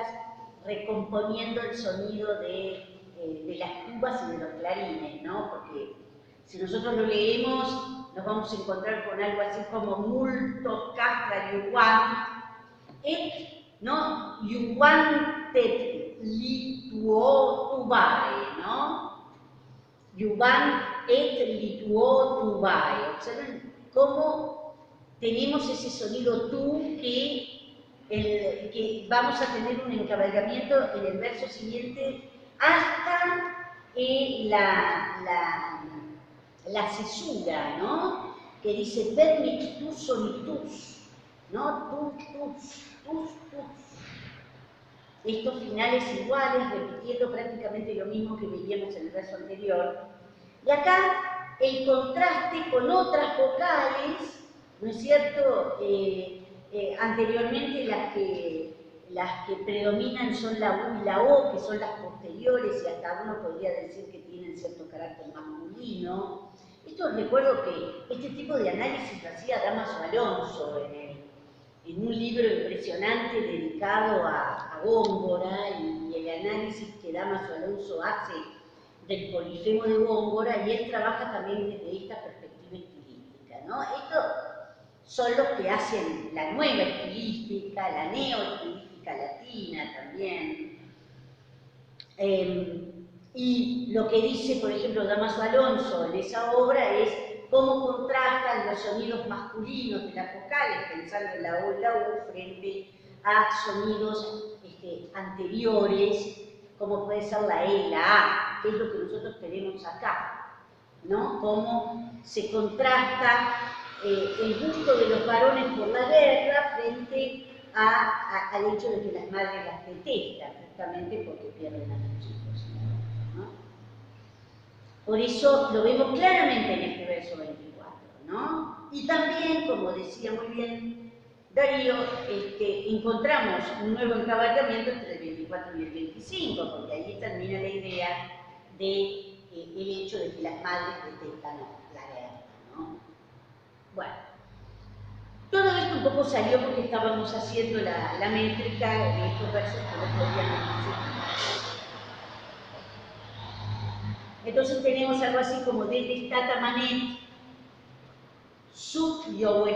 estás recomponiendo el sonido de las tubas y de los clarines, ¿no? Porque si nosotros lo leemos, nos vamos a encontrar con algo así como multo castra iuan, ¿no? Iuan tet lituo tubae, ¿no? Iuan et lituo tubae. Observen cómo tenemos ese sonido tú que vamos a tener un encabalgamiento en el verso siguiente hasta la cesura, ¿no? Que dice permix tus sonitus, ¿no? Tus. Estos finales iguales, repitiendo prácticamente lo mismo que veíamos en el verso anterior. Y acá el contraste con otras vocales, ¿no es cierto? Anteriormente las que predominan son la U y la O, que son las posteriores, y hasta uno podría decir que tienen cierto carácter masculino. Esto recuerdo que este tipo de análisis lo hacía Dámaso Alonso en un libro impresionante dedicado a Góngora, y el análisis que Dámaso Alonso hace del polifemo de Góngora, y él trabaja también desde esta perspectiva estilística, ¿no? Estos son los que hacen la nueva estilística, la neoestilística latina también. Y lo que dice, por ejemplo, Dámaso Alonso en esa obra es cómo contrastan los sonidos masculinos de las vocales, pensando en la O y la U, frente a sonidos anteriores, como puede ser la E y la A, que es lo que nosotros tenemos acá, ¿no? Cómo se contrasta el gusto de los varones por la guerra frente al hecho de que las madres las detestan, justamente porque pierden a sus hijos, ¿no? Por eso lo vemos claramente en este verso 24, ¿no? Y también, como decía muy bien Darío, encontramos un nuevo encabalgamiento entre el 24 y el 25, porque ahí termina la idea de el hecho de que las madres detestan la guerra, ¿no? Bueno, todo esto un poco salió porque estábamos haciendo la métrica de estos versos que no podíamos decir. Entonces tenemos algo así como detestata manet sub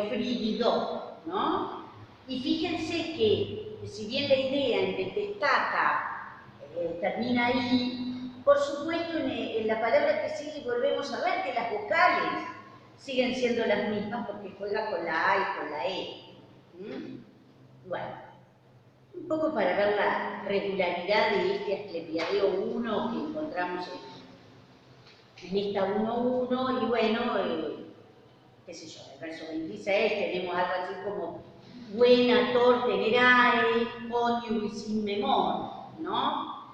frigido, ¿no? Y fíjense que, si bien la idea en detestata termina ahí, por supuesto en la palabra que sigue volvemos a ver que las vocales siguen siendo las mismas porque juega con la A y con la E. Bueno, un poco para ver la regularidad de este Asclepiadeo 1 que encontramos en esta 1.1, y bueno, qué sé yo, el verso 26 tenemos algo así como buena tor tenerae, coniuis in memor, ¿no?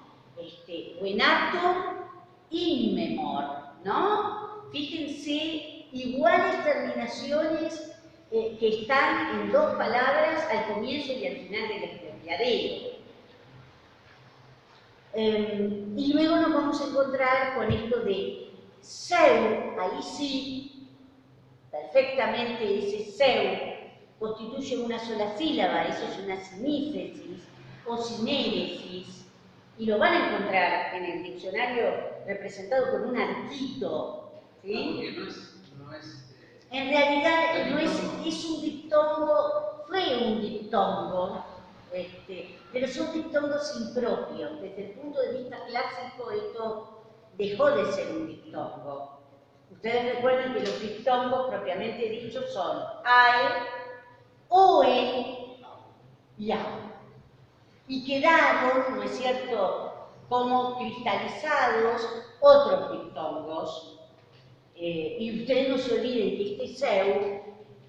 Buenator in memor, ¿no? Fíjense, iguales terminaciones que están en dos palabras al comienzo y al final del Asclepiadeo. Y luego nos vamos a encontrar con esto de seu, ahí sí, perfectamente ese seu constituye una sola sílaba, eso es una sinífesis o sinéresis, y lo van a encontrar en el diccionario representado con un arquito, ¿sí? En realidad no es un diptongo, fue un diptongo, pero son diptongos impropios. Desde el punto de vista clásico, esto dejó de ser un diptongo. Ustedes recuerdan que los diptongos propiamente dichos son AE, OE y AU. Y quedaron, ¿no es cierto?, como cristalizados otros diptongos. Y ustedes no se olviden que este seu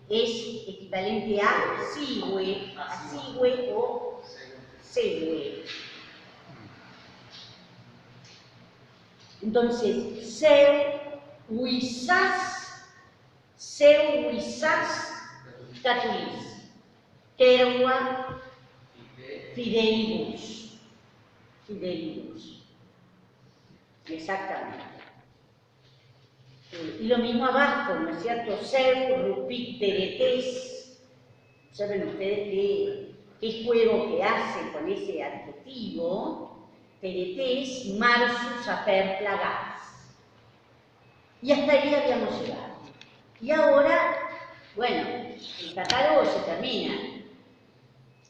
es equivalente a sigüe o segue. Entonces, seu huisas catulis, terua fidelibus. Exactamente. Y lo mismo abajo, ¿no es cierto? Seu rupiteretes. Saben ustedes que qué juego que hace con ese adjetivo, peretés, marsus, aper, plagats. Y hasta ahí habíamos llegado. Y ahora, bueno, el catálogo se termina.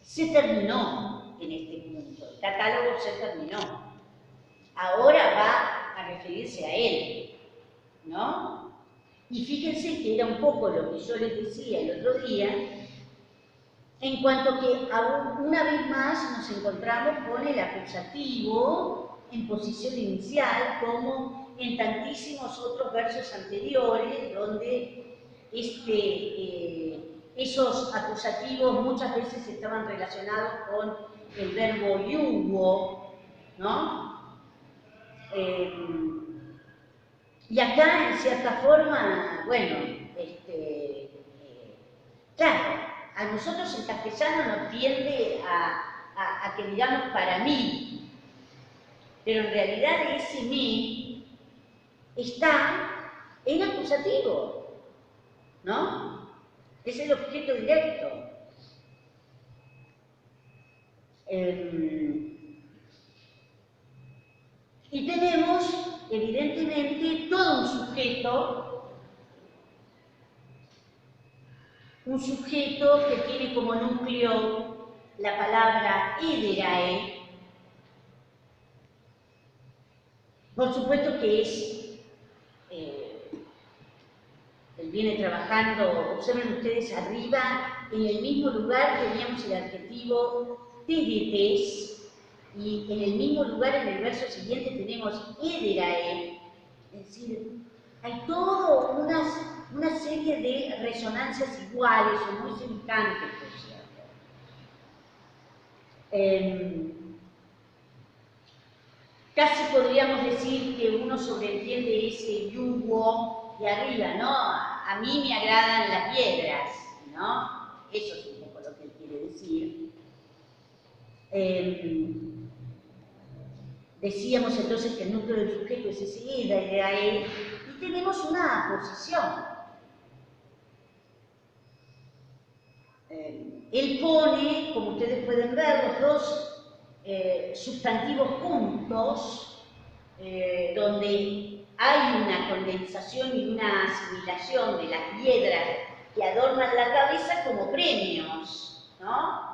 Se terminó en este punto. El catálogo se terminó. Ahora va a referirse a él, ¿no? Y fíjense que era un poco lo que yo les decía el otro día, en cuanto que una vez más nos encontramos con el acusativo en posición inicial, como en tantísimos otros versos anteriores, donde esos acusativos muchas veces estaban relacionados con el verbo iugo, ¿no? Y acá, en cierta forma, bueno, claro, a nosotros el castellano nos tiende a que digamos para mí, pero en realidad ese mí está en acusativo, ¿no? Es el objeto directo. Y tenemos, evidentemente, todo un sujeto que tiene como núcleo la palabra ederae. Por supuesto que él viene trabajando, observen ustedes arriba, en el mismo lugar teníamos el adjetivo teretes, y en el mismo lugar, en el verso siguiente, tenemos ederae. Es decir, hay toda una serie de resonancias iguales o muy semejantes, por cierto. Casi podríamos decir que uno sobreentiende ese yugo de arriba, ¿no? A mí me agradan las piedras, ¿no? Eso es un poco lo que él quiere decir. Decíamos entonces que el núcleo del sujeto es ese ederae, y tenemos una posición. Él pone, como ustedes pueden ver, los dos sustantivos juntos, donde hay una condensación y una asimilación de las piedras que adornan la cabeza como premios, ¿no?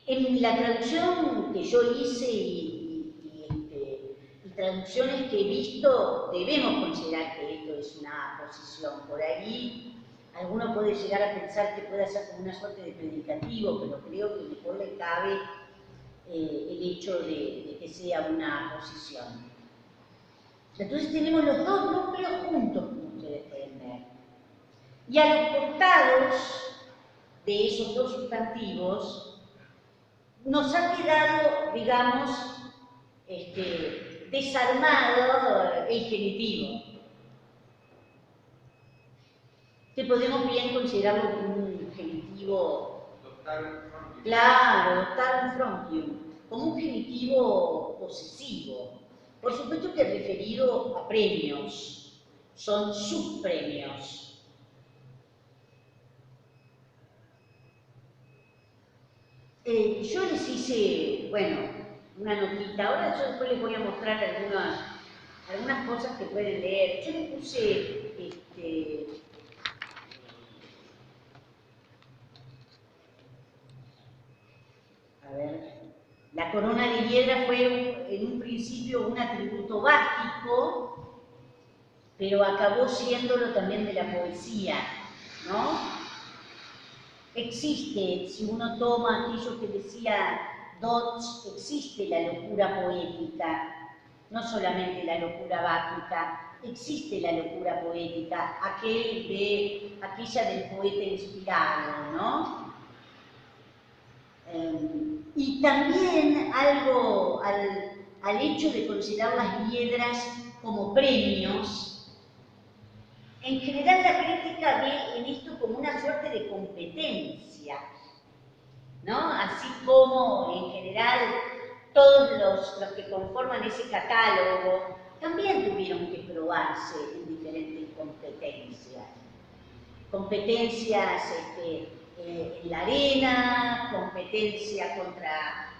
En la traducción que yo hice y traducciones que he visto, debemos considerar que esto es una posición. Por ahí, alguno puede llegar a pensar que puede ser como una suerte de predicativo, pero creo que mejor le cabe el hecho de que sea una posición. Entonces tenemos los dos núcleos juntos, como ustedes pueden ver. Y a los costados de esos dos sustantivos nos ha quedado, digamos, desarmado el genitivo, que podemos bien considerarlo como un genitivo, claro, doctarum frontium, como un genitivo posesivo. Por supuesto que referido a premios, son subpremios. Yo les hice, bueno, una notita. Ahora yo después les voy a mostrar algunas cosas que pueden leer. Yo les puse, a ver, la corona de hiedra fue en un principio un atributo básico, pero acabó siéndolo también de la poesía, ¿no? Existe, si uno toma aquello que decía Dodds, existe la locura poética, no solamente la locura básica, existe la locura poética, aquella del poeta inspirado, ¿no? Y también algo al hecho de considerar las piedras como premios. En general la crítica ve en esto como una suerte de competencia, ¿no? Así como en general todos los que conforman ese catálogo también tuvieron que probarse en diferentes competencias. Competencias en la arena, competencia contra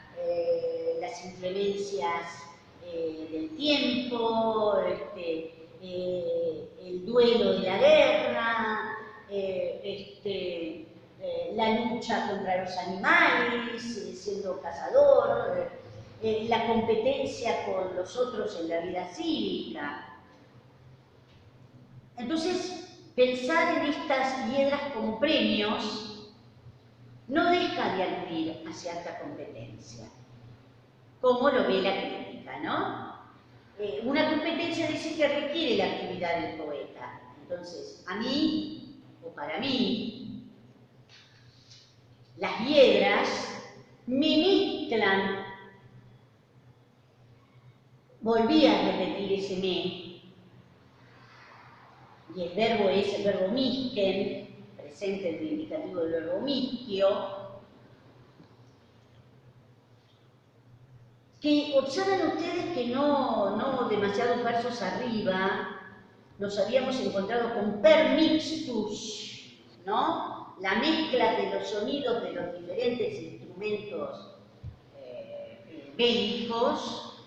las inclemencias del tiempo, el duelo de la guerra, la lucha contra los animales, siendo cazador, la competencia con los otros en la vida cívica. Entonces, pensar en estas hiedras como premios no deja de aludir a cierta competencia, como lo ve la crítica, ¿no? Una competencia dice que requiere la actividad del poeta. Entonces, a mí, o para mí, las hiedras me mezclan, volví a repetir ese me, y el verbo es el verbo misken, presente el indicativo del verbo miskio, que observen ustedes que no demasiados versos arriba nos habíamos encontrado con permixtus, ¿no? La mezcla de los sonidos de los diferentes instrumentos bélicos,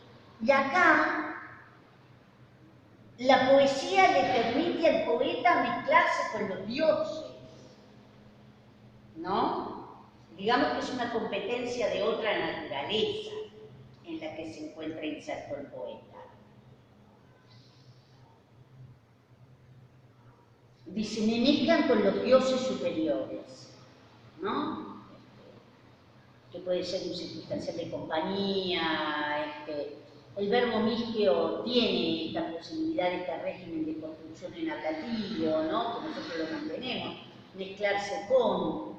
y acá la poesía le permite al poeta mezclarse con los dioses, ¿no? Digamos que es una competencia de otra naturaleza en la que se encuentra inserto el poeta. Dice, me mezclan con los dioses superiores, ¿no? Que puede ser un circunstancial de compañía, el verbo miskeo tiene esta posibilidad, este régimen de construcción en ablativo, ¿no? Que nosotros lo mantenemos, mezclarse con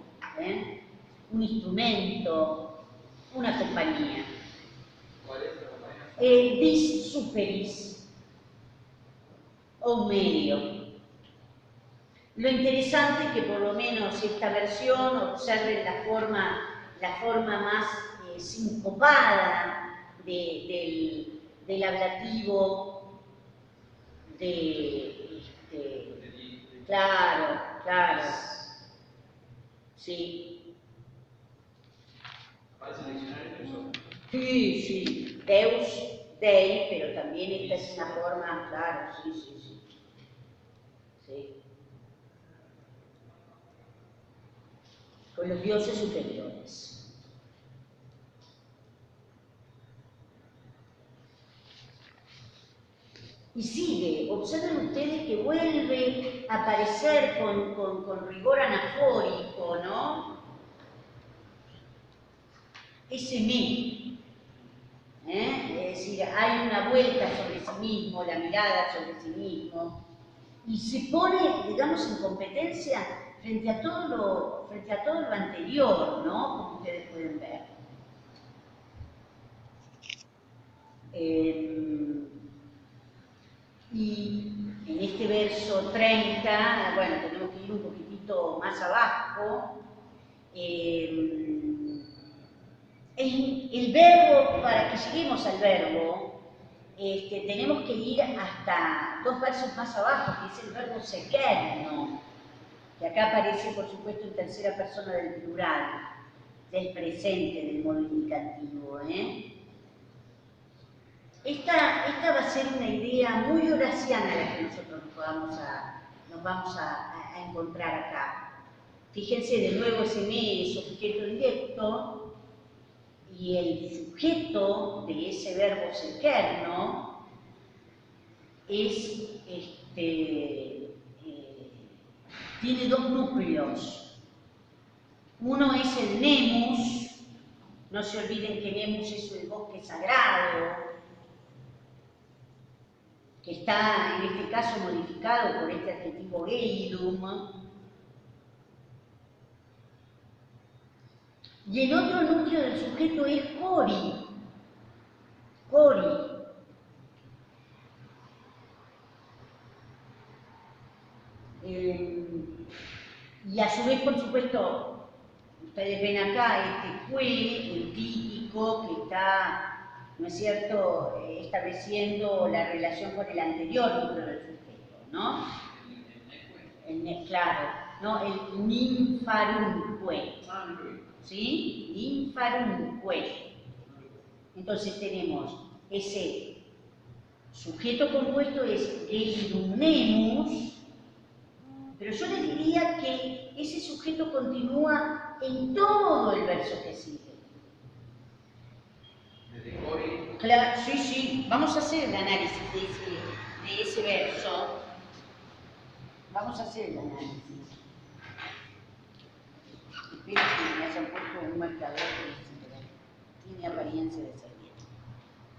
un instrumento, una compañía. ¿Cuál es la compañía? Dis superis, o un medio. Lo interesante es que por lo menos esta versión observe la forma más sincopada del ablativo claro, sí. ¿Aparece en el diccionario eso? Sí, Deus, Dei, pero también esta es una forma, claro, sí. Con los dioses superiores. Y sigue, observen ustedes que vuelve a aparecer con rigor anafórico, ¿no? Ese me. Es decir, hay una vuelta sobre sí mismo, la mirada sobre sí mismo, y se pone, digamos, en competencia frente a todo lo anterior, ¿no? Como ustedes pueden ver. Y en este verso 30, bueno, tenemos que ir un poquitito más abajo. El verbo, para que lleguemos al verbo, tenemos que ir hasta 2 versos más abajo, que es el verbo sequerno, que acá aparece, por supuesto, en tercera persona del plural, del presente, del modo indicativo. Esta va a ser una idea muy horaciana la que nosotros nos vamos a encontrar acá. Fíjense, de nuevo ese me es objeto directo, y el sujeto de ese verbo sequerno es, tiene 2 núcleos. Uno es el nemus, no se olviden que nemus es el bosque sagrado, que está en este caso modificado por este adjetivo geidum. Y el otro núcleo del sujeto es cori. Y a su vez, por supuesto, ustedes ven acá este fue, el típico, que está, ¿no es cierto?, estableciendo la relación con el anterior núcleo del sujeto, ¿no? Claro. ¿no? El ninfarunque, Ah, no lo vi. ¿sí? Ninfarunque. Entonces tenemos ese sujeto compuesto es geirunemus, pero yo les diría que ese sujeto continúa en todo el verso que sigue. Desde Cori. Claro, sí, sí. Vamos a hacer el análisis de ese verso. Vamos a hacer el análisis. Espero que me hayan puesto un marcador que tiene apariencia de ser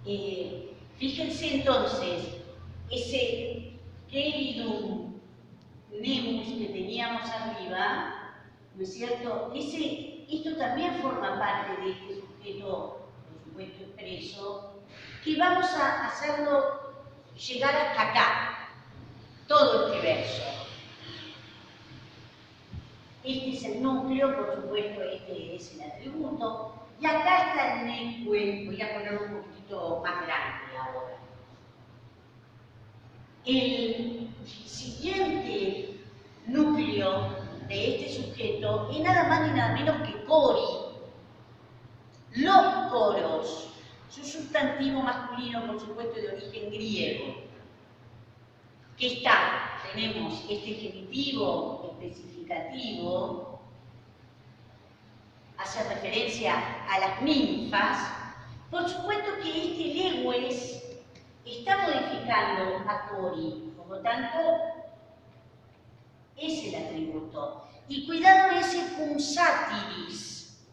bien. Fíjense entonces, ese queridum nemus que teníamos arriba, ¿no es cierto? Esto también forma parte de este sujeto, por supuesto, expreso, que vamos a hacerlo llegar hasta acá, todo este verso. Este es el núcleo, por supuesto, este es el atributo, y acá está el neque, voy a ponerlo un poquito más grande ahora. El siguiente núcleo de este sujeto es nada más ni nada menos que cori. Los coros, su sustantivo masculino, por supuesto, de origen griego. ¿Qué está? Tenemos este genitivo especificativo, hace referencia a las ninfas. Por supuesto que este legues está modificando a cori, por lo tanto, es el atributo. Y cuidado ese cum satiris,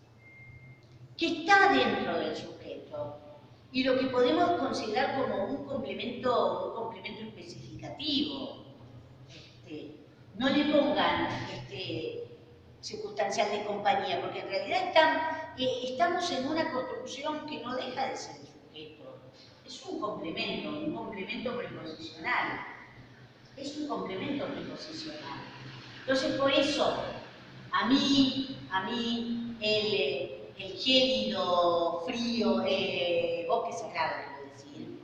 que está dentro del sujeto, y lo que podemos considerar como un complemento especificativo. No le pongan circunstancial de compañía, porque en realidad estamos en una construcción que no deja de ser el sujeto. Es un complemento preposicional. Es un complemento preposicional. Entonces, por eso, a mí, el gélido, frío, bosque sagrado, quiero decir.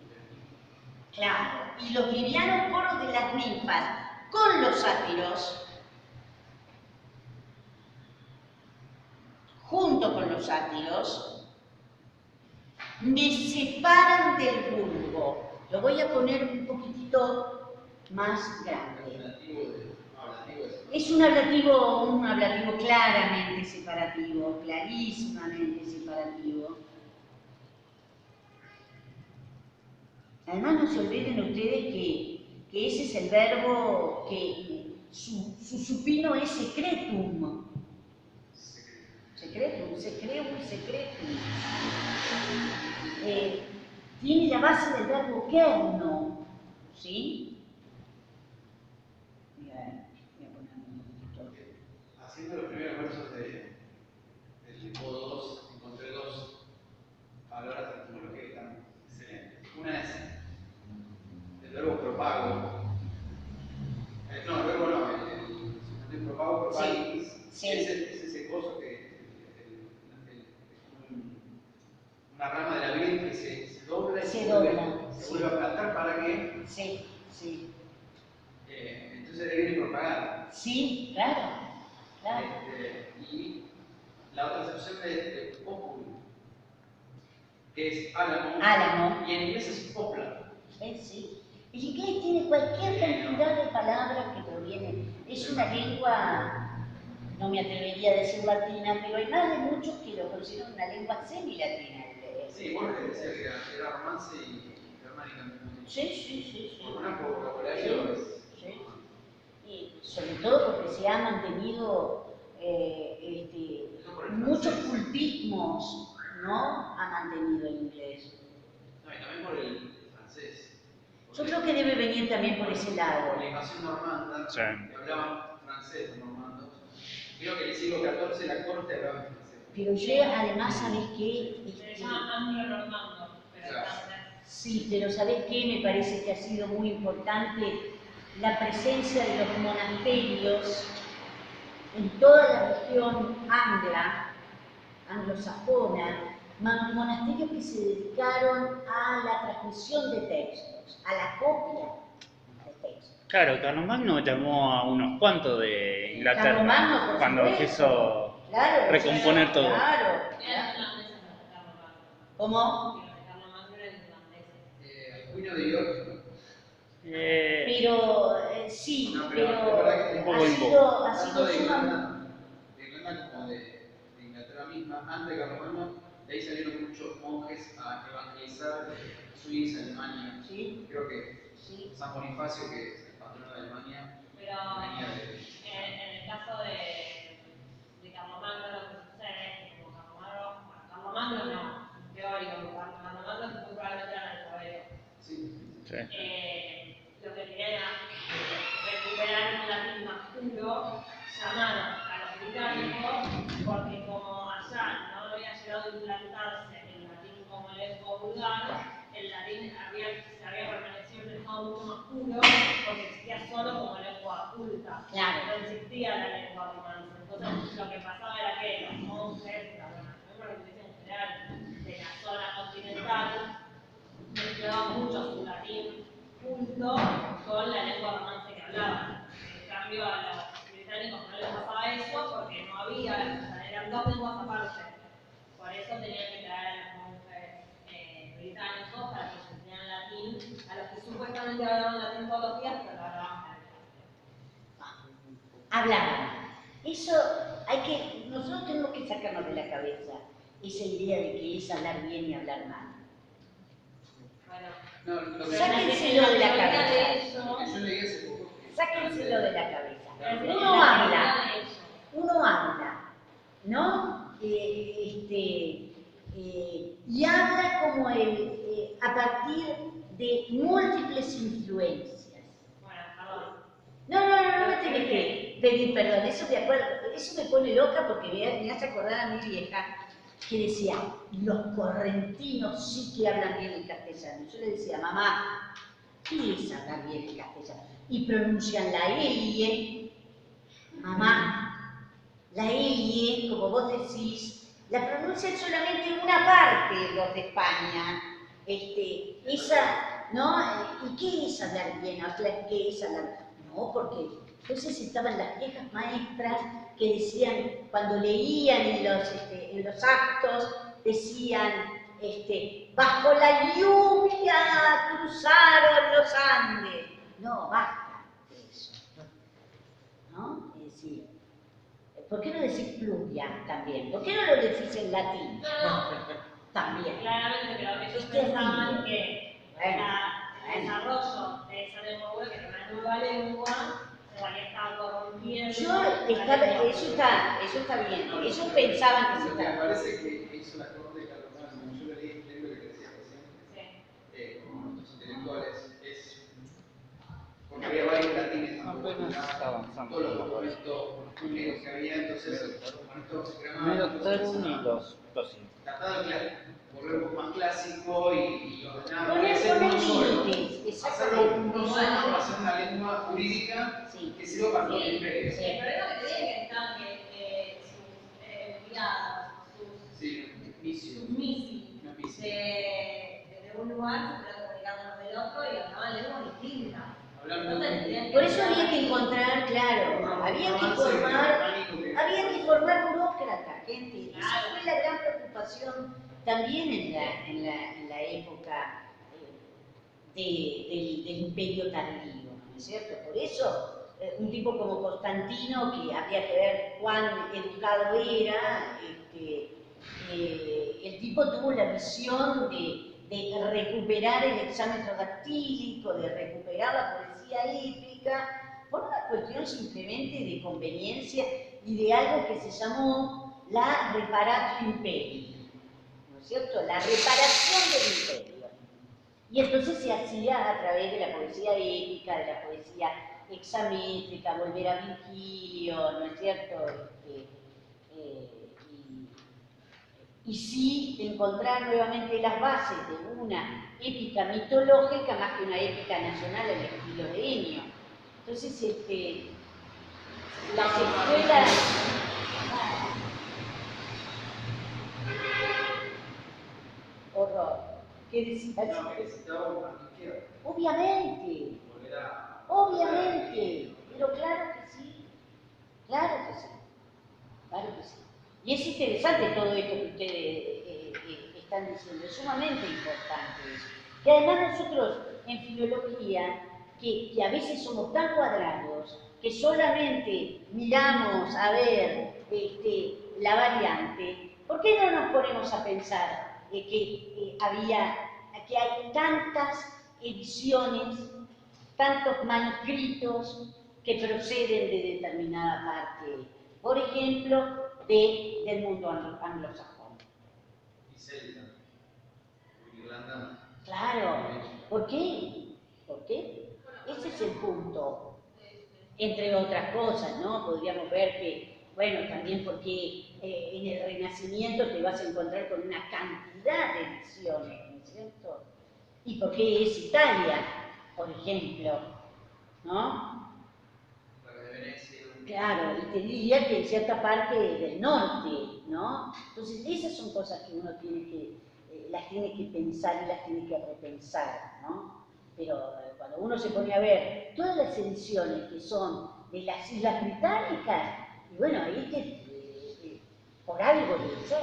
Claro, y los livianos coros de las ninfas con los sátiros, junto con los sátiros, me separan del vulgo. Lo voy a poner un poquitito más grande. Es un ablativo claramente separativo, clarísimamente separativo. Además, no se olviden ustedes que ese es el verbo que su supino es secretum. Secretum, secretum. Tiene la base del verbo kerno, ¿sí? Voy a poner un poquito. Haciendo los primeros versos del tipo 2, encontré dos palabras de etimología que están excelentes. Una es el verbo propago. No, el verbo no, el propago, propagis. Sí. Es ese coso que una rama de la vid que se dobla y se vuelve a plantar para que. Sí, sí. Entonces ahí viene propaganda. Sí, claro. Y la otra acepción es populi, que es álamo. Álamo. Y en inglés es poplar. Sí. El inglés tiene cualquier cantidad de palabras que provienen. Es una lengua, no me atrevería a decir latina, pero hay más de muchos que lo consideran una lengua semilatina. Sí, Borges decía que era romance y germánica. Sí. Por vocabulario es. Y sobre todo porque se ha mantenido muchos cultismos, ¿no? Ha mantenido el inglés. No, y también por el francés. Yo creo que debe venir también por ese lado. La invasión normanda, sí, que hablaban francés los normandos. Creo que en el siglo XIV la corte hablaba francés. Pero yo además, ¿sabés qué? Se llama anglo-normando, pero Claro. Sí, pero ¿sabés qué? Me parece que ha sido muy importante la presencia de los monasterios en toda la región anglosajona, monasterios que se dedicaron a la transmisión de textos, a la copia de textos. Claro, Carlomagno llamó a unos cuantos de Inglaterra Carlomagno, por cuando supuesto. quiso Claro, recomponer todo. Claro. Eran irlandeses los de Carlomagno. ¿Cómo? Los de Carlomagno eran irlandeses. Alcuino de York. Pero sí, No, pero es verdad que un poco ha en sido tanto de sumamente. Irlanda como de Inglaterra misma, antes de Carlomagno, de ahí salieron muchos monjes a evangelizar Suiza, Alemania. Sí. Creo que Sí. San Bonifacio, que es el patrono de Alemania, Pero venía de... en el caso de Carlomagno lo que sucede es que como Carlomagno no, teórico, Carlomagno es muy probablemente era analfabeto. Sí. Sí. Lo que quería era recuperar un latín más puro, llamaron a los británicos, porque como allá no había llegado a implantarse el latín como lengua vulgar, el latín se había permanecido en un estado mucho más puro, porque existía solo como lengua culta. Claro. No existía la lengua romance. Entonces lo que pasaba era que los monjes, la iglesia en general, de la zona continental, mezclaban mucho su latín culto con la lengua romance que hablaban. En cambio, a los británicos no les pasaba eso porque no había, o sea, eran dos lenguas aparte. Por eso tenían que traer a los monjes británicos para que enseñaran latín, a los que supuestamente hablaban latín todos los días, pero lo hablaban para Hablaban. Eso nosotros tenemos que sacarnos de la cabeza esa idea de que es hablar bien y hablar mal. No, lo que Sáquenselo de la cabeza. yo leí hace poco. Sáquenselo de la cabeza. Pero Uno habla, ¿no? Y habla como a partir de múltiples influencias. Bueno, perdón. No me tenés que pedir perdón, eso me pone loca porque me hace acordar a mi vieja que decía, los correntinos sí que hablan bien el castellano. Yo le decía, mamá, ¿qué es hablar bien el castellano? Y pronuncian la L, mamá, la L, como vos decís, la pronuncian solamente una parte los de España. ¿No? ¿Y qué es hablar bien? ¿Qué es hablar? No, porque entonces estaban las viejas maestras que decían, cuando leían en los actos, decían, bajo la lluvia cruzaron los Andes. No, basta de eso. ¿No? Es decir, ¿por qué no decís pluvia también? ¿Por qué no lo decís en latín? No. También. Claramente, pero ellos pensaban que el desarrollo de esa lengua que era una nueva lengua, se estaba corrompiendo. Eso está bien. Ellos pensaban que se Lo que me estaba. parece que hizo la corte de Carlomagno, yo lo leí lo que te decía recién, como nuestros intelectuales, es porque había varios latines todos los documentos públicos que había, entonces con estos gramados tratado de volver un poco más clásico y ordenado, hacer uno solo, hacerlo uno solo, hacer una lengua jurídica que sirva para todo el imperio. El problema que tenía que estaban que sus enviados, sus misi de un lugar se podían comunicar uno del otro y hablaban lenguas distintas. Por eso había que encontrar, claro, había que formar burócrata, gente. Esa fue la gran preocupación también en la época del imperio tardío, ¿no es cierto? Por eso, un tipo como Constantino, que habría que ver cuán educado era, el tipo tuvo la visión de recuperar el hexámetro dactílico, de recuperar la poesía épica, por una cuestión simplemente de conveniencia y de algo que se llamó la reparatio imperii, ¿no es cierto? La reparación del imperio. Y entonces se hacía a través de la poesía épica, de la poesía hexamétrica, volver a Virgilio, ¿no es cierto? Y sí encontrar nuevamente las bases de una épica mitológica más que una épica nacional al estilo de Ennio. Entonces, las escuelas... Horror. ¿Qué decías? No, que necesitaba un izquierda. Obviamente. Obviamente, pero claro que sí, claro que sí, claro que sí. Y es interesante todo esto que ustedes están diciendo, es sumamente importante eso. Que además nosotros en filología, que a veces somos tan cuadrados, que solamente miramos a ver la variante, ¿por qué no nos ponemos a pensar que hay tantas ediciones, tantos manuscritos que proceden de determinada parte? Por ejemplo, del mundo anglosajón. Y celta, Irlanda. Claro, ¿por qué? ¿Por qué? Ese es el punto. Entre otras cosas, ¿no? Podríamos ver que, bueno, también porque en el Renacimiento te vas a encontrar con una cantidad de ediciones, ¿no es cierto? ¿Y por qué es Italia, por ejemplo? ¿No? La de Venecia. Claro, y te diría que en cierta parte del norte, ¿no? Entonces, esas son cosas que uno las tiene que pensar y las tiene que repensar, ¿no? Pero cuando uno se pone a ver todas las ediciones que son de las Islas Británicas, y bueno, ahí por algo debe ser.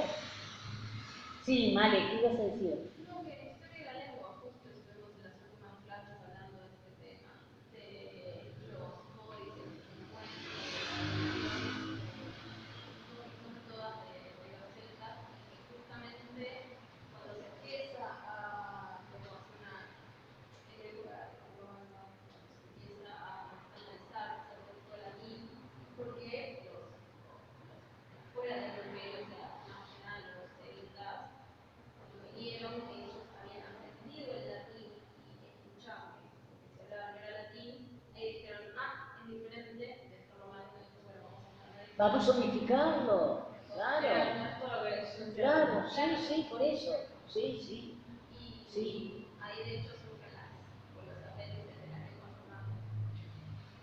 Sí, Male, ¿qué ibas a decir? No, que en historia de la lengua, justo estuvimos en las últimas clases hablando de este tema, de los códices que se encuentran, son todas de los celtas, y justamente cuando se empieza a relacionar el lugar romano, cuando se empieza a analizar sobre todo el latín, porque fuera de europeos, o sea, nacional, los celtas, vinieron, ellos habían aprendido el latín y escuchaban que se hablaba en latín, y dijeron, es diferente de esto romano, y después, bueno, vamos a analizar. Vamos a unificarlo, claro. Claro, sí, sí, por eso. Sí, sí. Sí. Ahí de hecho surgen los apéndices de la lengua romana.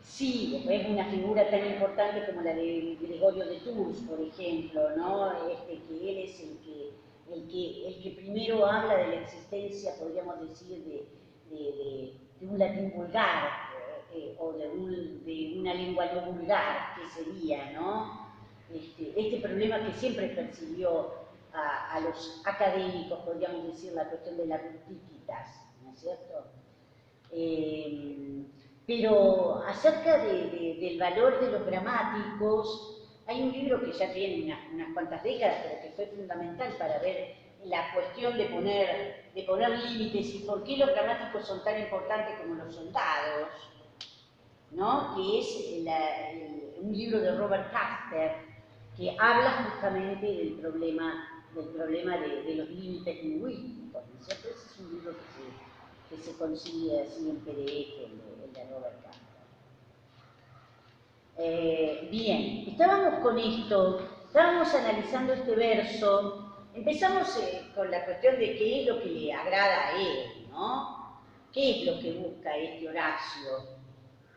Sí, es una figura tan importante como la de Gregorio de Tours, por ejemplo, ¿no? Que él es el que primero habla de la existencia, podríamos decir, de un latín vulgar, o de una lengua no vulgar, que sería, ¿no? Este problema que siempre persiguió a los académicos, podríamos decir, la cuestión de las rustiquitas, ¿no es cierto? Pero acerca del valor de los gramáticos, hay un libro que ya tiene unas cuantas décadas, pero que fue fundamental para ver la cuestión de poner límites y por qué los gramáticos son tan importantes como los soldados, ¿no? Que es un libro de Robert Caster, que habla justamente del problema de los límites lingüísticos, ¿no es cierto? Ese es un libro que se consigue así en PDF, el de Robert Caster. Bien, estábamos con esto, estábamos analizando este verso, empezamos con la cuestión de qué es lo que le agrada a él, ¿no? ¿Qué es lo que busca este Horacio?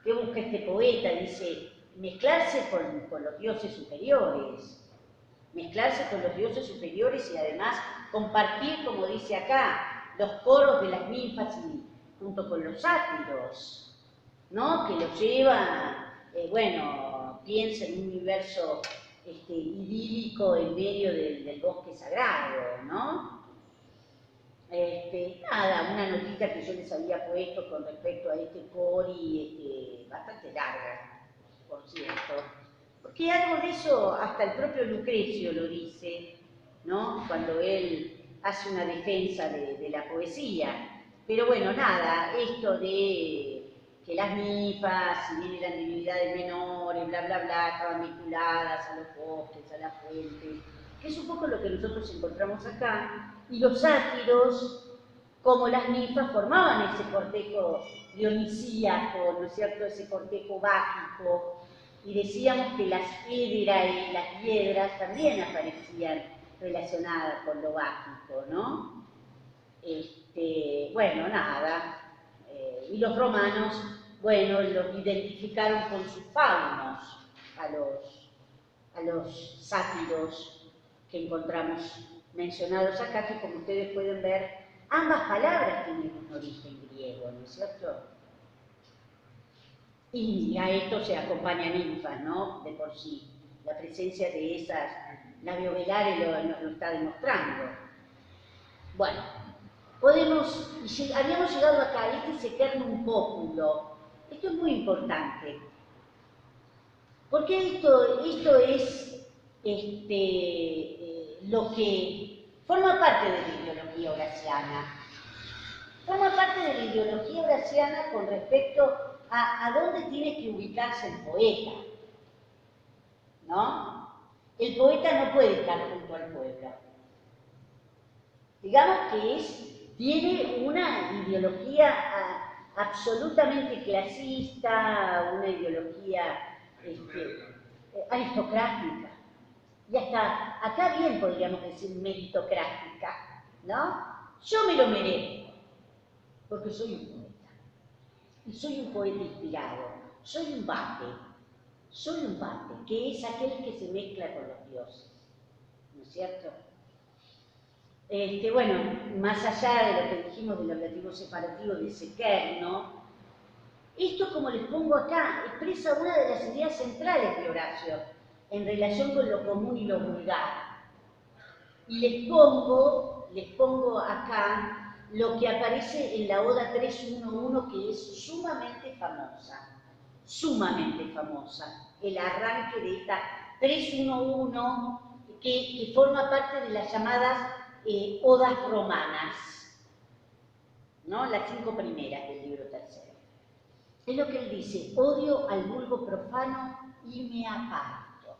¿Qué busca este poeta? Dice, mezclarse con los dioses superiores, mezclarse con los dioses superiores y además compartir, como dice acá, los coros de las ninfas junto con los sátiros, ¿no? Que los lleva, bueno, piensa en un universo idílico en medio del bosque sagrado, ¿no? Nada, una notita que yo les había puesto con respecto a este Cori, bastante larga, por cierto, porque algo de eso hasta el propio Lucrecio lo dice, ¿no? Cuando él hace una defensa de la poesía. Pero bueno, nada, esto de que las ninfas, si bien eran divinidades menores, bla, bla, bla, estaban vinculadas a los bosques, a las fuentes, que es un poco lo que nosotros encontramos acá, y los sátiros, como las ninfas, formaban ese cortejo dionisíaco, ¿no es cierto?, ese cortejo báquico, y decíamos que las éderas y las hiedras también aparecían relacionadas con lo báquico, ¿no? Bueno, nada, y los romanos, bueno, los identificaron con sus faunos, a los sátiros que encontramos mencionados acá, que como ustedes pueden ver, ambas palabras tienen un origen griego, ¿no es cierto? Y a esto se acompañan ninfas, ¿no? De por sí. La presencia de esas labiovelares nos lo está demostrando. Bueno, habíamos llegado acá, este secernum populo. Esto es muy importante. Porque esto es lo que forma parte de la ideología horaciana. Forma parte de la ideología horaciana con respecto a dónde tiene que ubicarse el poeta. ¿No? El poeta no puede estar junto al pueblo. Digamos que tiene una ideología absolutamente clasista, una ideología aristocrática. Y hasta acá bien podríamos decir meritocrática, ¿no? Yo me lo merezco, porque soy un poeta. Y soy un poeta inspirado, soy un bate, que es aquel que se mezcla con los dioses, ¿no es cierto? Bueno, más allá de lo que dijimos del objetivo separativo de Sequerno, esto, como les pongo acá, expresa una de las ideas centrales de Horacio en relación con lo común y lo vulgar. Y les pongo acá lo que aparece en la Oda 311, que es sumamente famosa, el arranque de esta 311 que forma parte de las llamadas Odas romanas, ¿no? Las 5 primeras del libro tercero. Es lo que él dice: odio al vulgo profano y me aparto,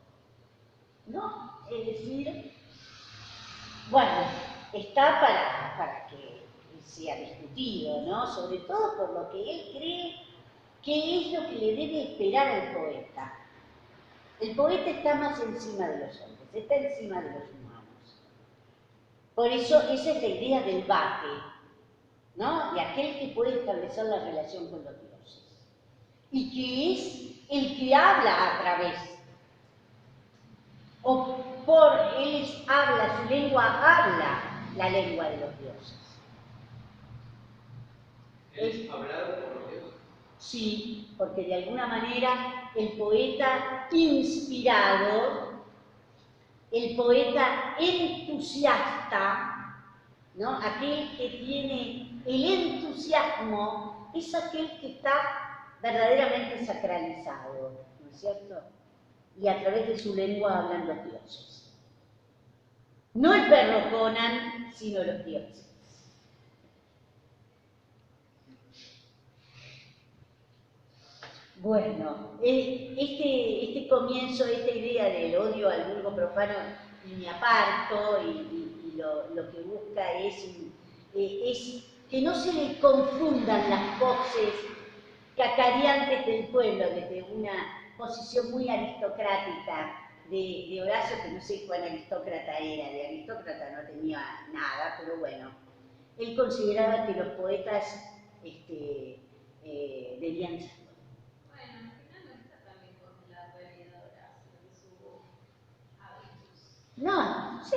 ¿no? Es decir, bueno, está para que sea discutido, ¿no? Sobre todo por lo que él cree que es lo que le debe esperar al poeta. El poeta está más encima de los hombres, está encima de los humanos. Por eso esa es la idea del bate, ¿no? De aquel que puede establecer la relación con los dioses. Y que es el que habla a través. Su lengua habla la lengua de los dioses. ¿Es hablado por los dioses? Sí, porque de alguna manera el poeta inspirado, el poeta entusiasta, ¿no? Aquel que tiene el entusiasmo, es aquel que está verdaderamente sacralizado, ¿no es cierto? Y a través de su lengua hablan los dioses. No el perro Conan, sino los dioses. Bueno, este comienzo, esta idea del odio al vulgo profano y me aparto, y lo que busca es que no se le confundan las voces cacareantes del pueblo desde una posición muy aristocrática de Horacio, que no sé cuál aristócrata era, de aristócrata no tenía nada, pero bueno, él consideraba que los poetas debían ser. Bueno, al final no está tan lejos de la realidad de Horacio, de su hábitos. No, sí.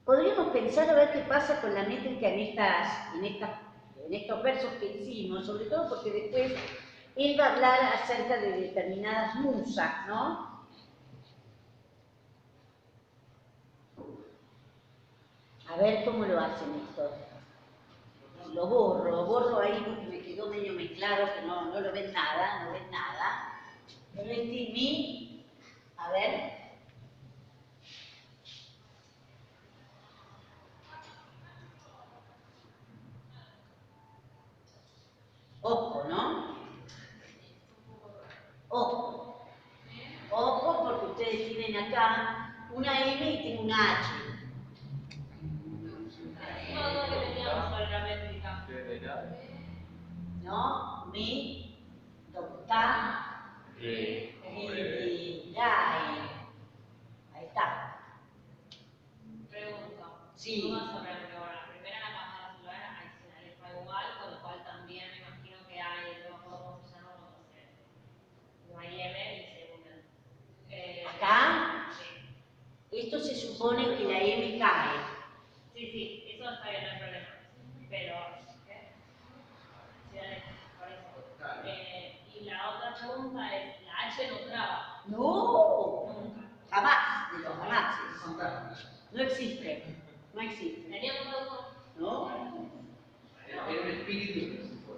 Podríamos pensar a ver qué pasa con la métrica en estos versos que hicimos, sobre todo porque después él va a hablar acerca de determinadas musas, ¿no? A ver cómo lo hacen esto. Lo borro ahí porque me quedó medio mezclado, que no lo ven nada, no ven nada. Pero a ver. Ojo, ¿no? Ojo. Ojo porque ustedes tienen acá una M y tienen una H. Todo lo que teníamos sobre la métrica. ¿No? Mi, docta, rai. Ahí está. Pregunto. Sí. ¿Cómo sobre la primera la camada solar hay sinalefa igual, con lo cual también me imagino que hay, no cómo se llama, no hay M y segunda. Acá, Sí. esto se supone que la M cae. Sí, eso está bien, no hay problema. Pero, ¿qué? Sinalefa, por eso. No, jamás, de los jamases. Fantasma. No existe, no existe. Teníamos algo. ¿No? Era un espíritu que se fue.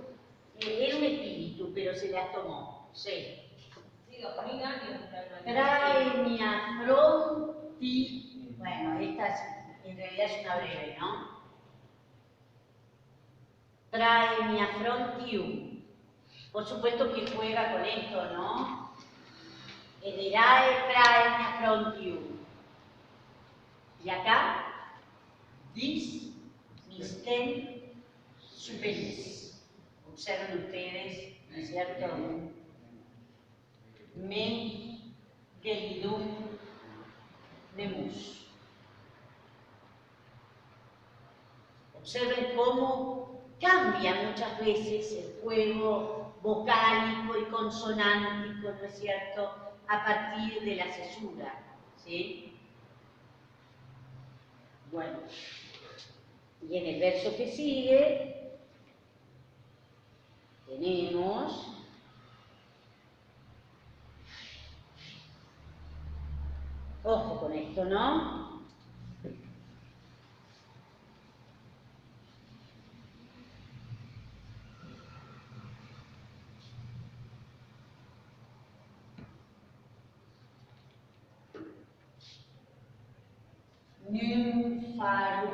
Era un espíritu, pero se las tomó. Sí. Sí, 2000 años. Trae mi afronti. Bueno, esta en realidad es una breve, ¿no? Trae mi afrontium. Por supuesto que juega con esto, ¿no? Ederae trae mi afrontium. Y acá, dis mistem superis. Observen ustedes, ¿no es cierto? Me gelidum nemus. Observen cómo cambia muchas veces el juego vocálico y consonántico, ¿no es cierto?, a partir de la cesura, ¿sí? Bueno, y en el verso que sigue tenemos ojo con esto, ¿no? Nympharumque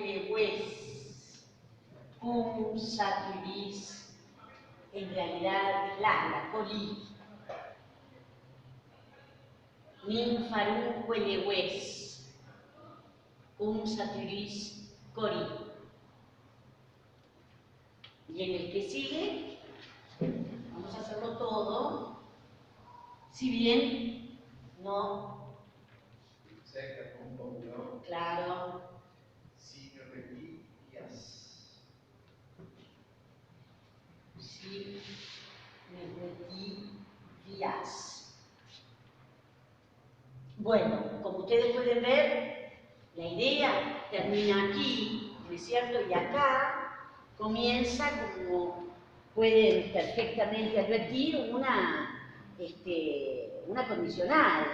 leves, cum satiris, en realidad la coli. Nympharumque leves, cum satiris cori. Y en el que sigue, vamos a hacerlo todo, si bien no, Cerca con un poco, claro, si me repitías. si me retías. Bueno, como ustedes pueden ver, la idea termina aquí, ¿no es cierto? Y acá comienza, como pueden perfectamente advertir, una condicional,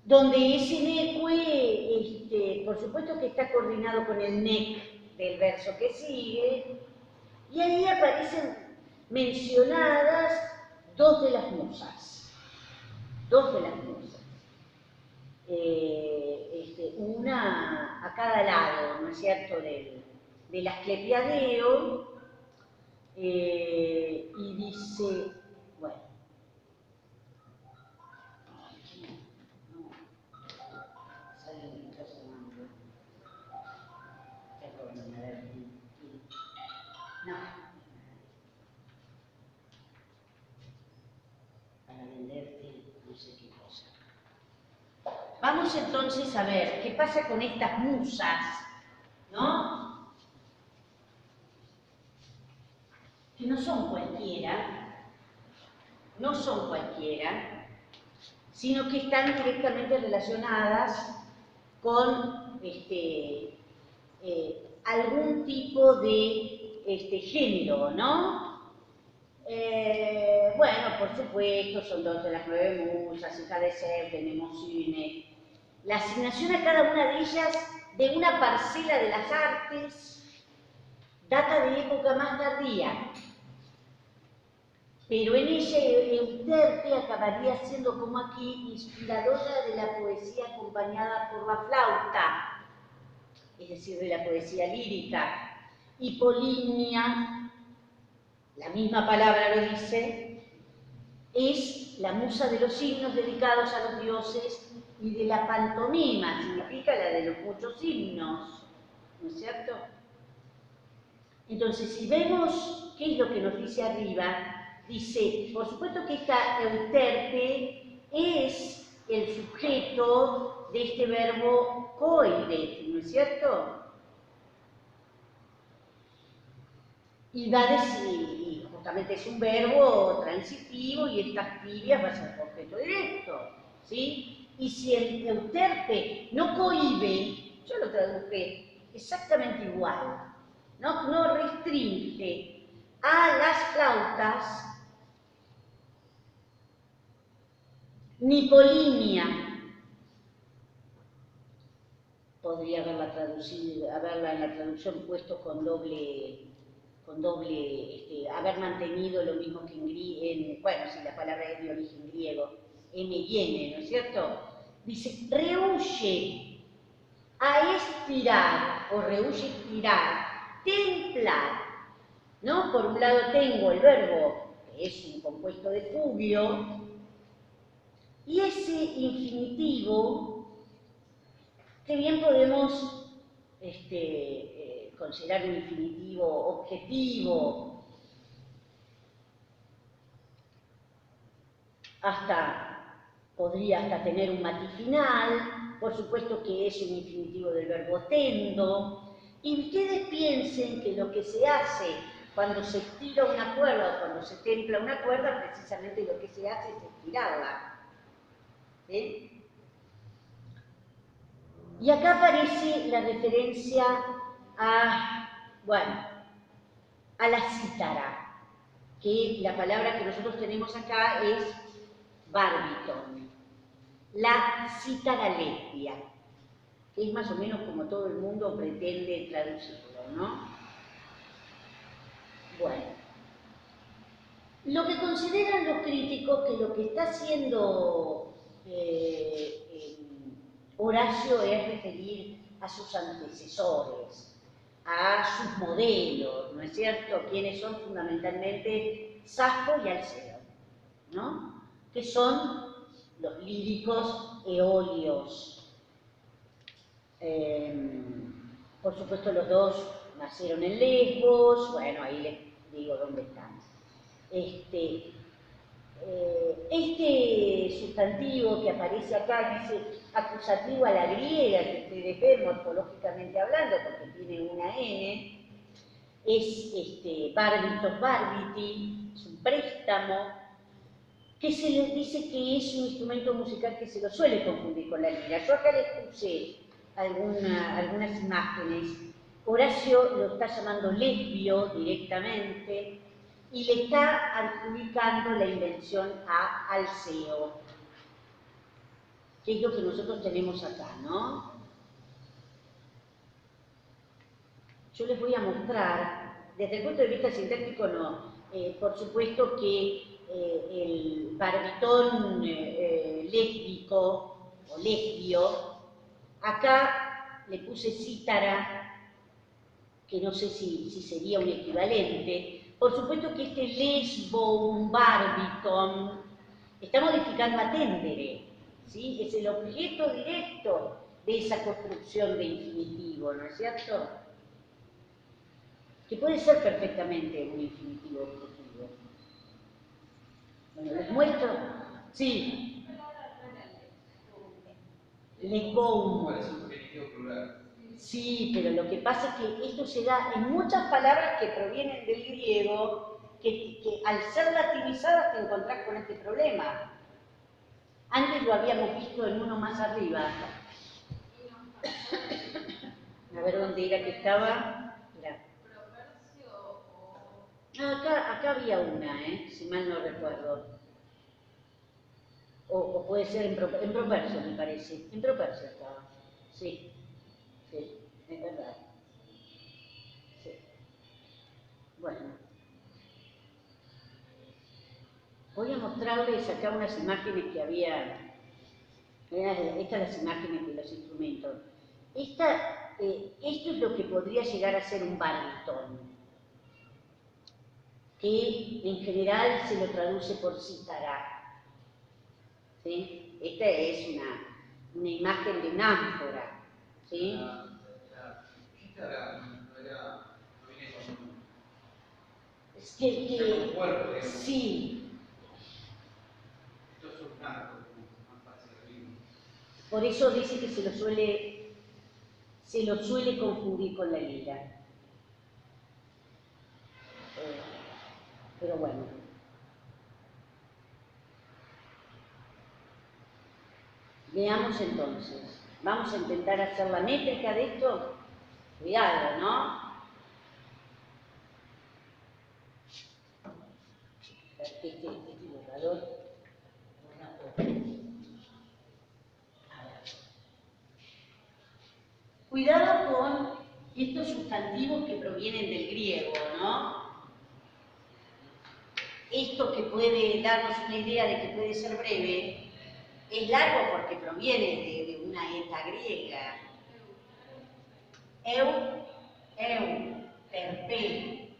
donde ese neque, por supuesto que está coordinado con el nec del verso que sigue, y ahí aparecen mencionadas dos de las musas. Una a cada lado, ¿no es cierto?, del Asclepiadeo, y dice, bueno, no, sale un cosa mal, perdón, a ver, no, para venderte no sé qué cosa. Vamos entonces a ver qué pasa con estas musas, ¿no? Que no son cualquiera, sino que están directamente relacionadas con algún tipo de género, ¿no? Bueno, por supuesto, son dos de las 9 musas, hija de Zeus, de Mnemosine. La asignación a cada una de ellas de una parcela de las artes data de época más tardía, pero en ella Euterpe acabaría siendo, como aquí, inspiradora de la poesía acompañada por la flauta, es decir, de la poesía lírica, y Polinia, la misma palabra lo dice, es la musa de los signos dedicados a los dioses y de la pantomima, significa la de los muchos himnos, ¿no es cierto? Entonces, si vemos qué es lo que nos dice arriba, dice, por supuesto que esta Euterpe es el sujeto de este verbo coide, ¿no es cierto? Y va a decir, y justamente es un verbo transitivo y estas tibias va a ser objeto directo, ¿sí? Y si el Euterpe no cohibe, yo lo traduje exactamente igual, no restringe a las flautas, Nipolimia. Podría haberla en la traducción puesto con doble, haber mantenido lo mismo que bueno, si la palabra es de origen griego, M-N, ¿no es cierto? Dice, rehúye a estirar, o rehúye estirar, templar, ¿no? Por un lado tengo el verbo, que es un compuesto de fugio, y ese infinitivo, que bien podemos considerar un infinitivo objetivo, podría hasta tener un matiz final, por supuesto que es un infinitivo del verbo tendo, y ustedes piensen que lo que se hace cuando se estira una cuerda o cuando se templa una cuerda, precisamente lo que se hace es estirarla. ¿Sí? Y acá aparece la referencia a la cítara, que la palabra que nosotros tenemos acá es barbiton. La cítara-lepia, que es más o menos como todo el mundo pretende traducirlo, ¿no? Bueno, lo que consideran los críticos que lo que está haciendo Horacio es referir a sus antecesores, a sus modelos, ¿no es cierto? Quienes son fundamentalmente Safo y Alceo, ¿no? Que son los líricos eolios. Por supuesto, los dos nacieron en Lesbos, bueno, ahí les digo dónde están. Este sustantivo que aparece acá dice acusativo a la griega, que ustedes ven morfológicamente hablando, porque tiene una N, es barbitos barbiti, es un préstamo, que se les dice que es un instrumento musical que se lo suele confundir con la lira. Yo acá les puse algunas imágenes. Horacio lo está llamando lesbio directamente y le está adjudicando la invención a Alceo, que es lo que nosotros tenemos acá, ¿no? Yo les voy a mostrar, desde el punto de vista sintáctico no, por supuesto que el barbitón lésbico o lesbio, acá le puse cítara, que no sé si sería un equivalente. Por supuesto que este lesbo, un barbiton, está modificando a tendere, ¿sí? Es el objeto directo de esa construcción de infinitivo, ¿no es cierto? Que puede ser perfectamente un infinitivo objetivo. Bueno, les muestro. Sí. Legom. Parece un genitivo plural. Sí, pero lo que pasa es que esto se da en muchas palabras que provienen del griego, que al ser latinizadas te encontrás con este problema. Antes lo habíamos visto en uno más arriba. A ver dónde era que estaba. Mirá. Acá había una, si mal no recuerdo. O puede ser en propersio, me parece. En propersio estaba. Sí, sí, es verdad. Sí. Bueno. Voy a mostrarles acá unas imágenes que había. Estas las imágenes de los instrumentos. Esto es lo que podría llegar a ser un baritón, que en general se lo traduce por cítara. ¿Sí? Esta es una imagen de una ánfora. ¿Sí? La cítara no viene con Es que un cuerpo, digamos. sí. Esto es un arco, más fácil de abrir. Por eso dice que se lo suele confundir con la lira. Pero bueno. Veamos entonces. Vamos a intentar hacer la métrica de esto. Cuidado, ¿no? Este borrador. Cuidado con estos sustantivos que provienen del griego, ¿no? Esto que puede darnos una idea de que puede ser breve, es largo porque proviene de una eta griega. Terpe,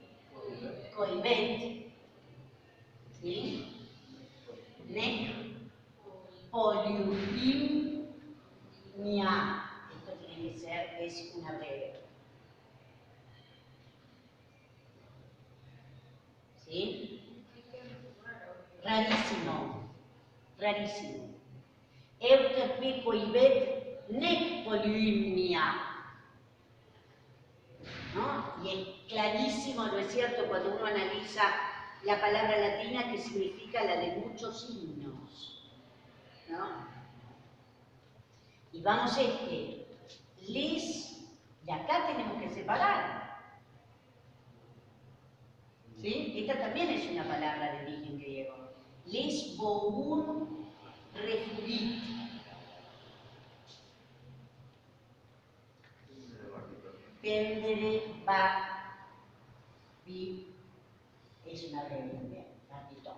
coibet, ¿sí? Nec, poliurim, nia. Esto tiene que ser, es una breve. ¿Sí? Rarísimo, rarísimo. Terpe, coibet, nec, poliurim, nia. ¿No? Y es clarísimo, ¿no es cierto?, cuando uno analiza la palabra latina que significa la de muchos signos, ¿no? Y vamos les, y acá tenemos que separar, ¿sí? Esta también es una palabra de origen griego. Les boun refugit. Pendere va vi es una breve también, repito.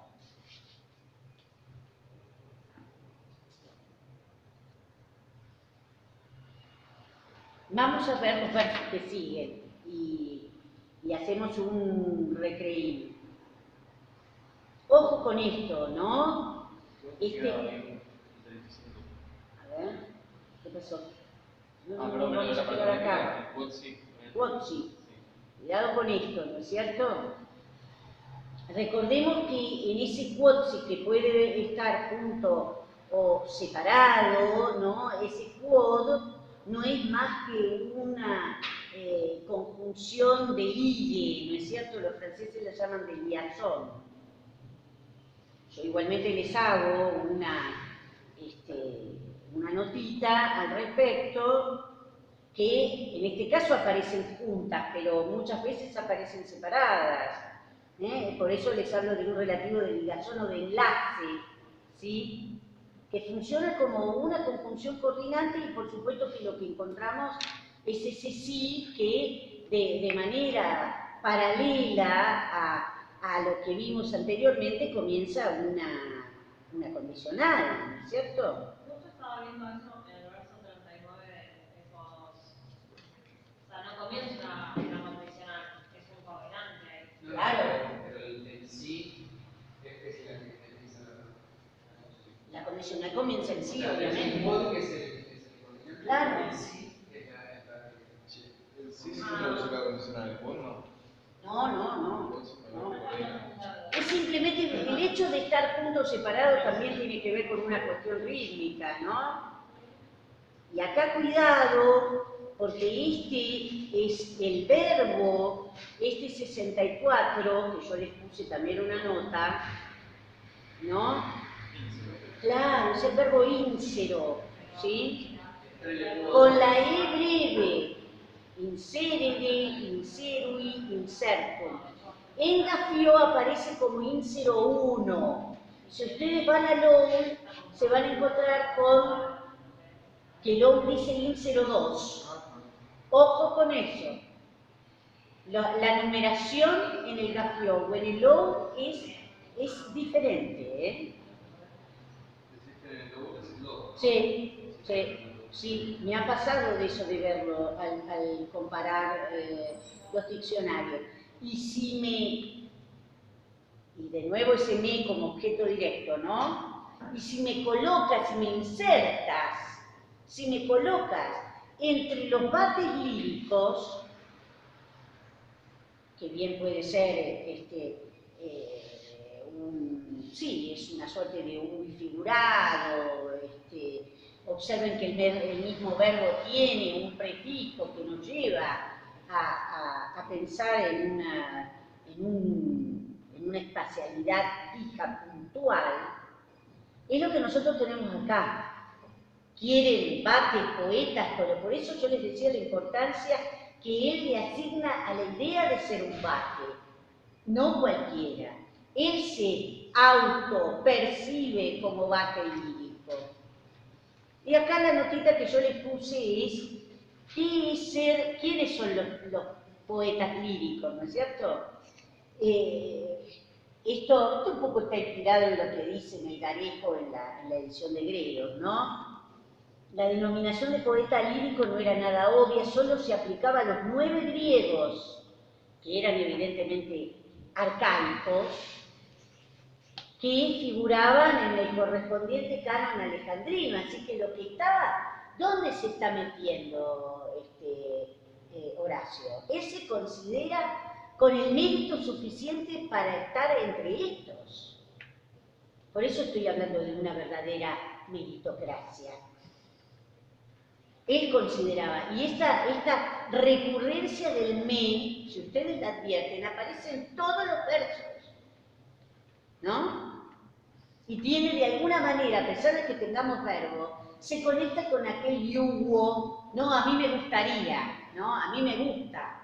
Vamos a ver los versos que siguen y hacemos un recreído. Ojo con esto, ¿no? A ver, ¿qué pasó? Perdón, vamos a quedar acá. Wotzi. Cuidado con esto, ¿no es cierto? Recordemos que en ese quotzi que puede estar junto o separado, ¿no? Ese quod no es más que una conjunción de ille, ¿no es cierto? Los franceses la llaman de liaison. Yo igualmente les hago una notita al respecto, que en este caso aparecen juntas, pero muchas veces aparecen separadas. Por eso les hablo de un relativo de ligación o de enlace, ¿sí? Que funciona como una conjunción coordinante y por supuesto que lo que encontramos es ese sí que de manera paralela a lo que vimos anteriormente comienza una condicional, ¿no es cierto? Justo estaba viendo eso en el verso 39 de Ecodos. O sea, no comienza una condicional, es un coordinante. No, Claro. Pero el sí es la que utiliza La condicional comienza en sí, o sea, obviamente. el modo que es el coordinante. Claro. El sí es la Sí, sí se puede condicionar el quod, ¿no? No. Es simplemente el hecho de estar juntos o separados también tiene que ver con una cuestión rítmica, ¿no? Y acá cuidado, porque este es el verbo, este 64, que yo les puse también una nota, ¿no? Claro, es el verbo ínsero, ¿sí? Con la E breve, inserere, inserui, insertum. En Gafio aparece como ínsero 1. Si ustedes van a LOU, se van a encontrar con que LOU dice ínsero 2. Ojo con eso. La numeración en el Gafio o en el LOU es diferente, ¿eh? Sí, me ha pasado de eso de verlo al comparar los diccionarios. Y de nuevo ese me como objeto directo, ¿no? Y si me colocas, si me insertas, si me colocas entre los bates líricos, que bien puede ser sí, es una suerte de un figurado, observen que el mismo verbo tiene un prefijo que nos lleva a pensar en una espacialidad fija, puntual. Es lo que nosotros tenemos acá. Quieren bates, poetas, pero por eso yo les decía la importancia que él le asigna a la idea de ser un bate, no cualquiera. Él se auto-percibe como bate lírico. Y acá la notita que yo les puse es ¿qué es ser? ¿Quiénes son los poetas líricos, no es cierto? Esto un poco está inspirado en lo que dice Melgarejo en la edición de Gredos, ¿no? La denominación de poeta lírico no era nada obvia, solo se aplicaba a los 9 griegos, que eran evidentemente arcaicos, que figuraban en el correspondiente canon alejandrino. Así que lo que estaba, ¿dónde se está metiendo Horacio? Él se considera con el mérito suficiente para estar entre estos. Por eso estoy hablando de una verdadera meritocracia. Él consideraba, y esta recurrencia del men, si ustedes la advierten, aparece en todos los versos, ¿no? Y tiene de alguna manera, a pesar de que tengamos verbo, se conecta con aquel yugo, ¿no? A mí me gustaría, ¿no? A mí me gusta.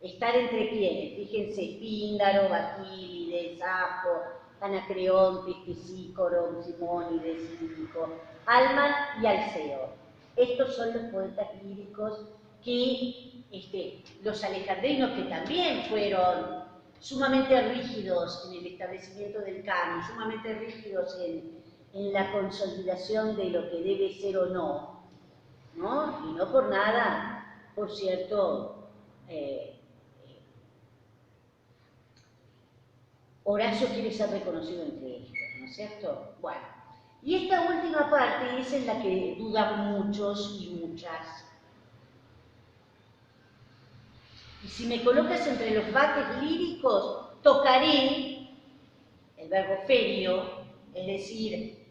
Estar entre quienes, fíjense, Píndaro, Baquílides, Safo, Anacreonte, Pisícoro, Simónides, Cívico, Alman y Alceo. Estos son los poetas líricos que los alejandrinos, que también fueron sumamente rígidos en el establecimiento del canon, sumamente rígidos en la consolidación de lo que debe ser o no, ¿no? Y no por nada, por cierto, Horacio quiere ser reconocido entre estos, ¿no es cierto? Bueno, y esta última parte es en la que dudan muchos y muchas. Y si me colocas entre los bates líricos, tocaré, el verbo ferio, es decir,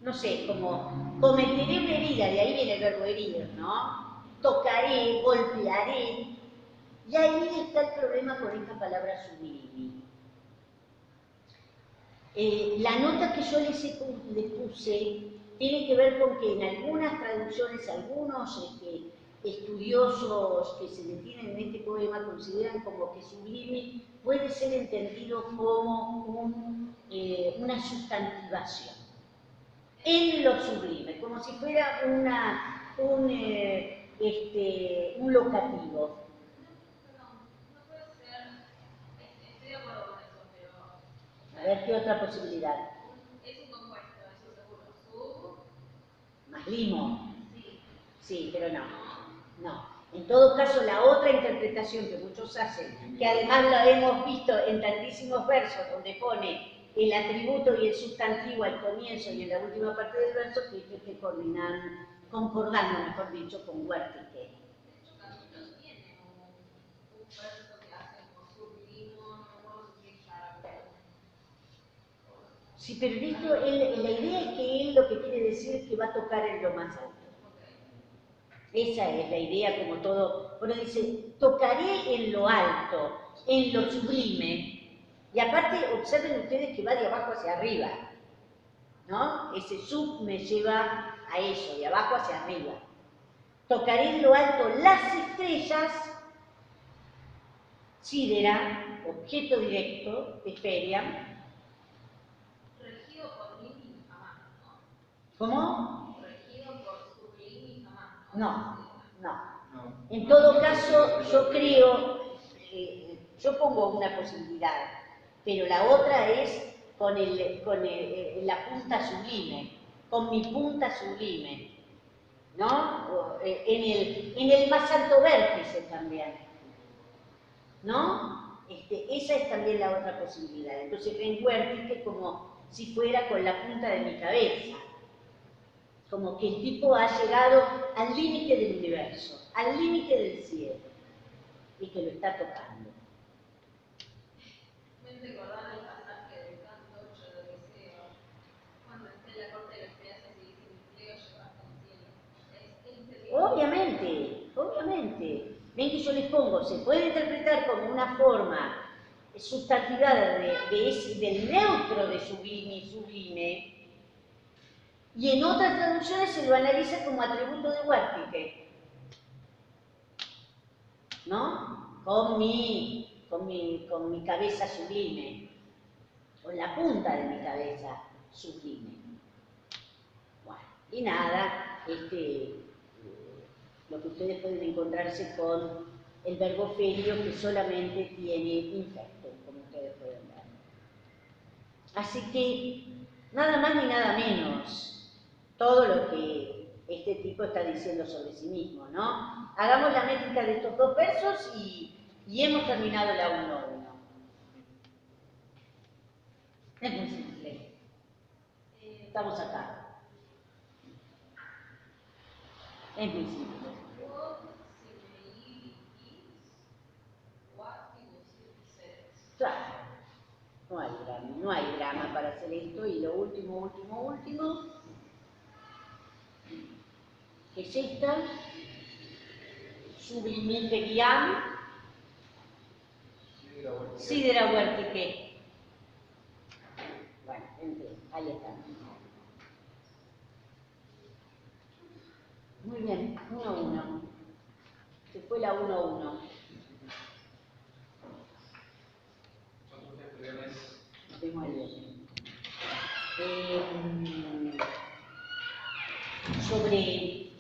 no sé, como cometeré una herida, de ahí viene el verbo herir, ¿no? Tocaré, golpearé. Y ahí está el problema con esta palabra sublimi. La nota que yo les puse tiene que ver con que en algunas traducciones, algunos estudiosos que se detienen en este poema consideran como que sublime puede ser entendido como una sustantivación en lo sublime, como si fuera un locativo. A ver, ¿qué otra posibilidad? Es un compuesto, eso seguro. Más limo. Sí. Sí, pero no. No. En todo caso, la otra interpretación que muchos hacen, que además la hemos visto en tantísimos versos, donde pone el atributo y el sustantivo al comienzo y en la última parte del verso, que es concordando, mejor dicho, con Huertique. De hecho, Camilo tiene un verso que hace como sublimo, no recuerdo si es árabe. Sí, pero esto, la idea es que él lo que quiere decir es que va a tocar en lo más alto. Esa es la idea, como todo. Bueno, dice, tocaré en lo alto, en lo sublime. Y aparte, observen ustedes que va de abajo hacia arriba, ¿no? Ese sub me lleva a eso, de abajo hacia arriba. Tocaré en lo alto las estrellas, sidera, objeto directo, Hesperian. Regido por Limi jamás, ¿no? ¿Cómo? Regido por Sublimi jamás, No, no. No. En todo caso, yo creo, yo pongo una posibilidad, pero la otra es con la punta sublime, con mi punta sublime, ¿no? En el más alto vértice también, ¿no? Esa es también la otra posibilidad. Entonces ven Huertique como si fuera con la punta de mi cabeza, como que el tipo ha llegado al límite del universo, al límite del cielo, y que lo está tocando. Me recordaba el pasaje del canto 8 de Odiseo, cuando está en la corte de los pedaces y dice, mi pleo llevaste al cielo. Es Obviamente, obviamente. Ven que yo les pongo, se puede interpretar como una forma sustantivada del neutro de sublime, y en otras traducciones se lo analiza como atributo de Huertique, ¿no? Con mi cabeza sublime, con la punta de mi cabeza sublime. Bueno, y nada, lo que ustedes pueden encontrarse con el verbo ferio que solamente tiene infecto, como ustedes pueden ver. Así que nada más ni nada menos todo lo que este tipo está diciendo sobre sí mismo, ¿no? Hagamos la métrica de estos dos versos y hemos terminado la 1.1. Es muy simple. Estamos acá. Es muy simple. Claro. No hay drama para hacer esto. Y lo último, que es esta. Sublimiferiam sidera vertique. Bueno, en fin, ahí está. Muy bien, 1-1. Se fue la 1-1. Vemos ahí. Sobre